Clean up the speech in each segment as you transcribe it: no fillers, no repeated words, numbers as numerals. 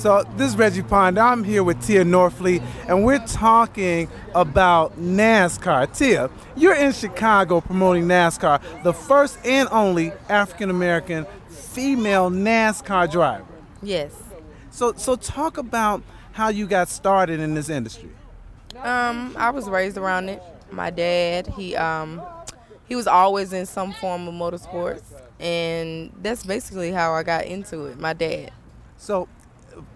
So this is Reggie Ponder. I'm here with Tia Norfleet, and we're talking about NASCAR. Tia, you're in Chicago promoting NASCAR, the first and only African-American female NASCAR driver. Yes. So talk about how you got started in this industry. I was raised around it. My dad, he was always in some form of motorsports, and that's basically how I got into it, my dad. So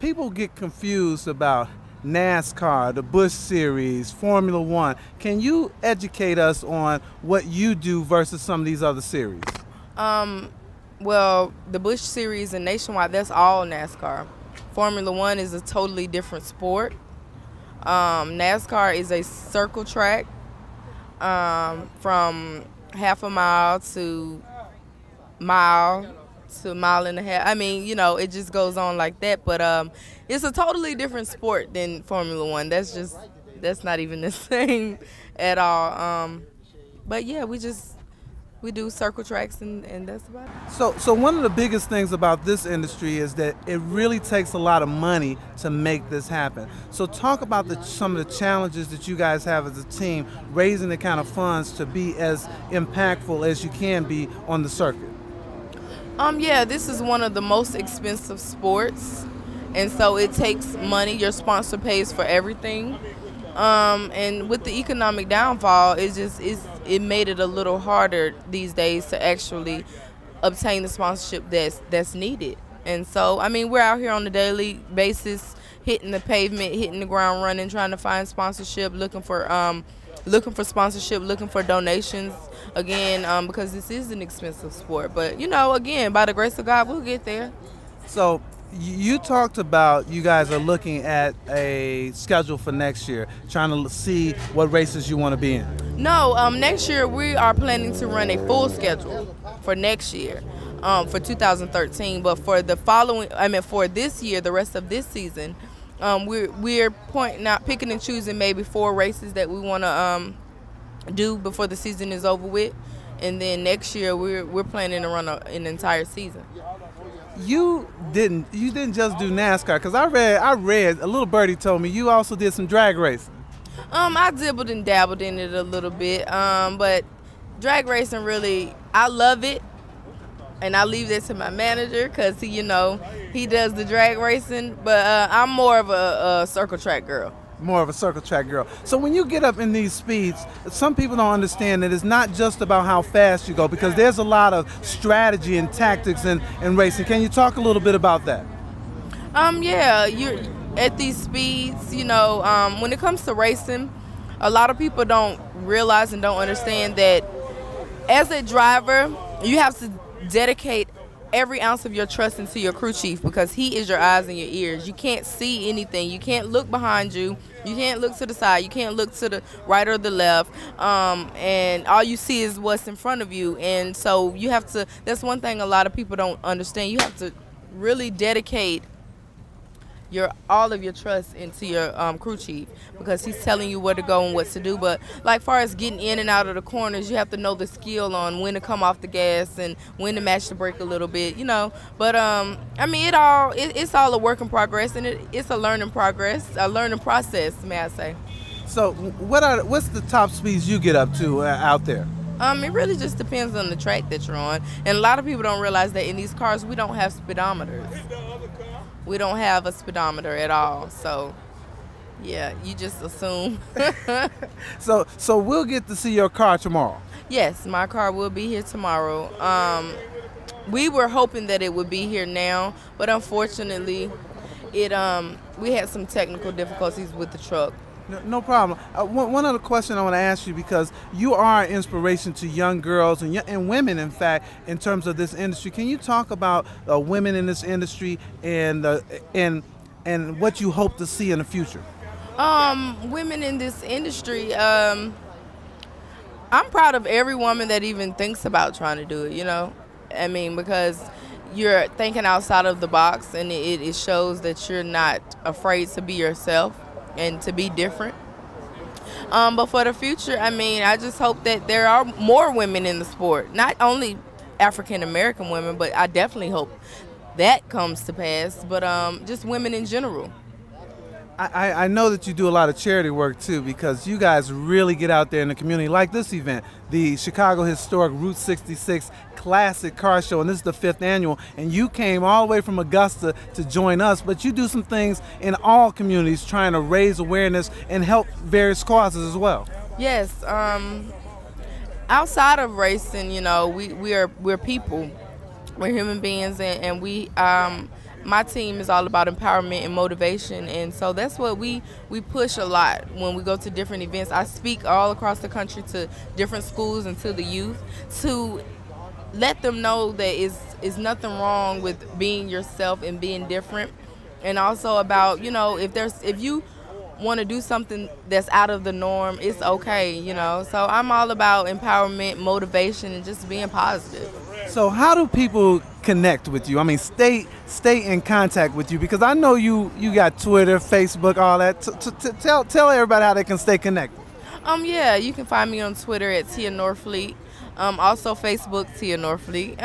people get confused about NASCAR, the Busch Series, Formula One. Can you educate us on what you do versus some of these other series? Well, the Busch Series and Nationwide, that's all NASCAR. Formula One is a totally different sport. NASCAR is a circle track from half a mile to mile and a half. I mean, you know, it just goes on like that. But it's a totally different sport than Formula One. That's not even the same at all. But yeah, we do circle tracks, and that's about it. So one of the biggest things about this industry is that it really takes a lot of money to make this happen. So talk about some of the challenges that you guys have as a team, raising the kind of funds to be as impactful as you can be on the circuit. Yeah, this is one of the most expensive sports, and so it takes money. Your sponsor pays for everything. And with the economic downfall, it made it a little harder these days to actually obtain the sponsorship that's needed. And so, I mean, we're out here on a daily basis, hitting the pavement, hitting the ground running, trying to find sponsorship, looking for sponsorship, looking for donations. Again, because this is an expensive sport. But you know, again, by the grace of God, we'll get there. So you talked about you guys are looking at a schedule for next year, trying to see what races you want to be in. No, next year we are planning to run a full schedule for next year, for 2013. But for the following, for this year, the rest of this season, we're picking and choosing maybe 4 races that we want to do before the season is over with, and then next year we're planning to run an entire season. You didn't just do NASCAR, because I read a little birdie told me you also did some drag racing. I dibbled and dabbled in it a little bit, but drag racing, really, I love it, and I leave that to my manager because he does the drag racing, but I'm more of a circle track girl. More of a circle track girl. So when you get up in these speeds, some people don't understand that it's not just about how fast you go, because there's a lot of strategy and tactics in racing. Can you talk a little bit about that? Yeah, you're at these speeds, when it comes to racing, a lot of people don't realize and don't understand that as a driver, you have to dedicate every ounce of your trust into your crew chief, because he is your eyes and your ears. You can't see anything. You can't look behind you. You can't look to the side. You can't look to the right or the left. And all you see is what's in front of you. And so you have to, that's one thing a lot of people don't understand. You have to really dedicate all of your trust into your crew chief, because he's telling you where to go and what to do. But like far as getting in and out of the corners, you have to know the skill on when to come off the gas and when to match the brake a little bit, But it's all a work in progress, and it's a learning process, may I say. So what's the top speeds you get up to out there? It really just depends on the track that you're on, and a lot of people don't realize that in these cars we don't have speedometers. We don't have a speedometer at all, so yeah, you just assume. So we'll get to see your car tomorrow. Yes, my car will be here tomorrow. We were hoping that it would be here now, but unfortunately, we had some technical difficulties with the truck. No problem. One other question I want to ask you, because you are an inspiration to young girls and women, in fact, in terms of this industry. Can you talk about women in this industry and what you hope to see in the future? Women in this industry, I'm proud of every woman that even thinks about trying to do it, because you're thinking outside of the box, and it shows that you're not afraid to be yourself and to be different. But for the future, I just hope that there are more women in the sport. Not only African American women, but I definitely hope that comes to pass, but just women in general. I know that you do a lot of charity work too, because you guys really get out there in the community, like this event, the Chicago Historic Route 66 Classic Car Show, and this is the 5th annual, and you came all the way from Augusta to join us, but you do some things in all communities trying to raise awareness and help various causes as well. Yes, outside of racing, you know, we're people, we're human beings, and we my team is all about empowerment and motivation, and so that's what we push a lot when we go to different events. I speak all across the country to different schools and to the youth to let them know that it's nothing wrong with being yourself and being different, and also about, you know, if you want to do something that's out of the norm, it's okay, you know. So I'm all about empowerment, motivation, and just being positive. So how do people connect with you? I mean, stay in contact with you, because I know you got Twitter, Facebook, all that. Tell everybody how they can stay connected. Yeah, you can find me on Twitter at Tia Norfleet. Also Facebook, Tia Norfleet.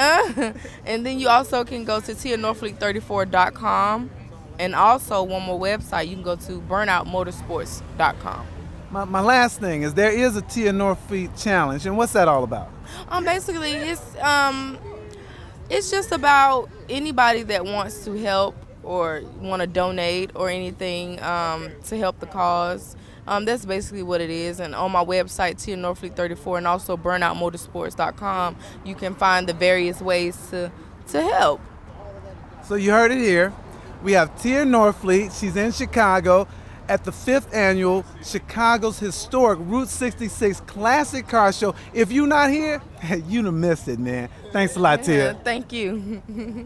And then you also can go to tianorfleet34.com. And also one more website, you can go to burnoutmotorsports.com. My last thing is, there is a Tia Norfleet challenge, and what's that all about? Basically, it's just about anybody that wants to help or want to donate or anything to help the cause. That's basically what it is. And on my website, Tia Norfleet34, and also burnoutmotorsports.com, you can find the various ways to help. So you heard it here. We have Tia Norfleet. She's in Chicago at the 5th annual Chicago's Historic Route 66 Classic Car Show. If you're not here, you done missed it, man. Thanks a lot, Tia. Thank you.